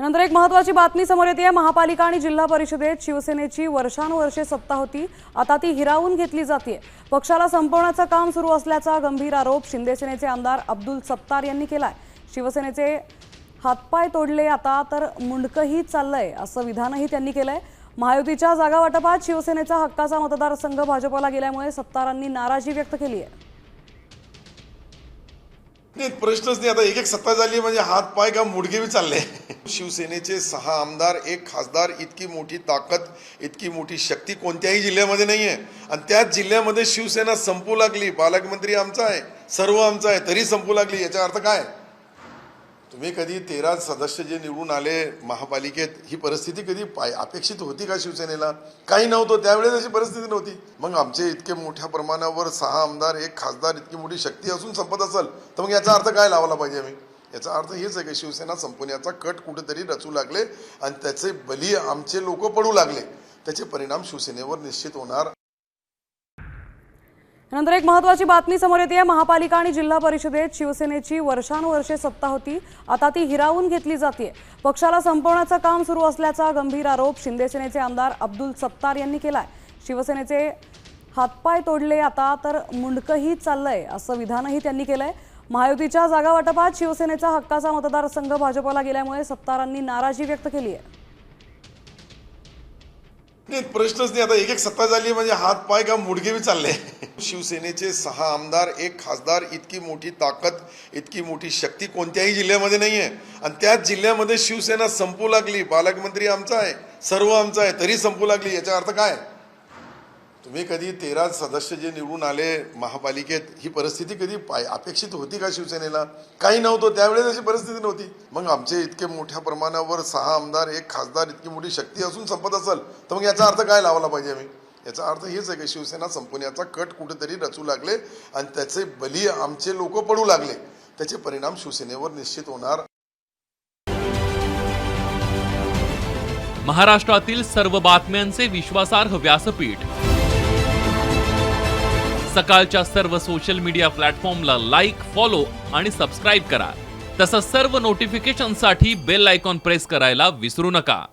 नंतर एक महत्त्वाची बातमी समोर येते। महापालिका आणि जिल्हा परिषदेत शिवसेनेची वर्षानुवर्षे सत्ता होती, आता ती हिरावून घेतली जाते। पक्षाला संपवण्याचं काम सुरू असल्याचा गंभीर आरोप शिंदे सेनेचे आमदार अब्दुल सत्तार यांनी केलाय। शिवसेनेचे हातपाय तोडले, आता तर मुंडकंही चाललंय असं विधानही त्यांनी केलंय। महायुतीच्या जागा वाटपात शिवसेनेचा हक्काचा मतदारसंघ भाजपला गेल्यामुळे सत्तारांनी नाराजी व्यक्त केली आहे। नाही, प्रश्नच नाही। आता एक सत्ता झाली म्हणजे हात पाय का मुडके बी चालले। शिवसेनेचे 6 आमदार, 1 खासदार, इतकी मोठी ताकद, इतकी मोठी शक्ती कोणत्याही जिल्ह्यामध्ये नाही आहे। आणि त्याच जिल्ह्यामध्ये शिवसेना संपू लागली। पालकमंत्री आमचा आहे, सर्व आमचा आहे, तरी संपू लागली। याचा अर्थ काय? तुम्ही कधी 13 सदस्य जे निवडून आले महापालिकेत, ही परिस्थिती कधी अपेक्षित होती का शिवसेनेला? काही नव्हतं, त्यावेळेस अशी परिस्थिती नव्हती। मग आमचे इतके मोठ्या प्रमाणावर 6 आमदार, 1 खासदार, इतकी मोठी शक्ती असून संपत असेल तर मग याचा अर्थ काय लावला पाहिजे आम्ही? याचा अर्थ हेच आहे की शिवसेना संपवण्याचा कट कुठेतरी रचू लागले आणि त्याचे बली आमचे लोक पडू लागले। त्याचे परिणाम शिवसेनेवर निश्चित होणार। नंतर एक महत्त्वाची बातमी समोर येते। महापालिका आणि जिल्हा परिषदेत शिवसेनेची वर्षानुवर्षे सत्ता होती, आता ती हिरावून घेतली जाते। पक्षाला संपवण्याचं काम सुरू असल्याचा गंभीर आरोप शिंदे सेनेचे आमदार अब्दुल सत्तार यांनी केलाय। शिवसेनेचे हातपाय तोडले, आता तर मुंडकंही चाललंय असं विधानही त्यांनी केलंय। महायुतीच्या जागा वाटपात शिवसेनेचा हक्काचा मतदारसंघ भाजपला गेल्यामुळे सत्तारांनी नाराजी व्यक्त केली आहे। नाही, प्रश्नच नाही। आता एक सत्ता झाली म्हणजे हात पाय का मुडके बी चालले। शिवसेनेचे 6 आमदार, 1 खासदार, इतकी मोठी ताकद, इतकी मोठी शक्ती कोणत्याही जिल्ह्यामध्ये नाही आहे। आणि त्याच जिल्ह्यामध्ये शिवसेना संपू लागली। पालकमंत्री आमचा आहे, सर्व आमचा आहे, तरी संपू लागली। याचा अर्थ काय? तुम्ही कधी 13 सदस्य जे निवडून आले महापालिकेत, ही परिस्थिती कधी अपेक्षित होती का शिवसेनेला? काही नव्हतं, त्यावेळेस अशी परिस्थिती नव्हती। मग आमचे इतके मोठ्या प्रमाणावर 6 आमदार, 1 खासदार, इतकी मोठी शक्ती असून संपत असेल तर मग याचा अर्थ काय लावला पाहिजे आम्ही? याचा अर्थ हेच आहे की शिवसेना संपवण्याचा कट कुठेतरी रचू लागले आणि त्याचे बली आमचे लोक पडू लागले। त्याचे परिणाम शिवसेनेवर निश्चित होणार। महाराष्ट्रातील सर्व बातम्यांचे विश्वासार्ह व्यासपीठ सकाळच्या सर्व सोशल मीडिया प्लॅटफॉर्मला लाईक, फॉलो आणि सबस्क्राईब करा। तसंच सर्व नोटिफिकेशनसाठी बेल आयकॉन प्रेस करायला विसरू नका।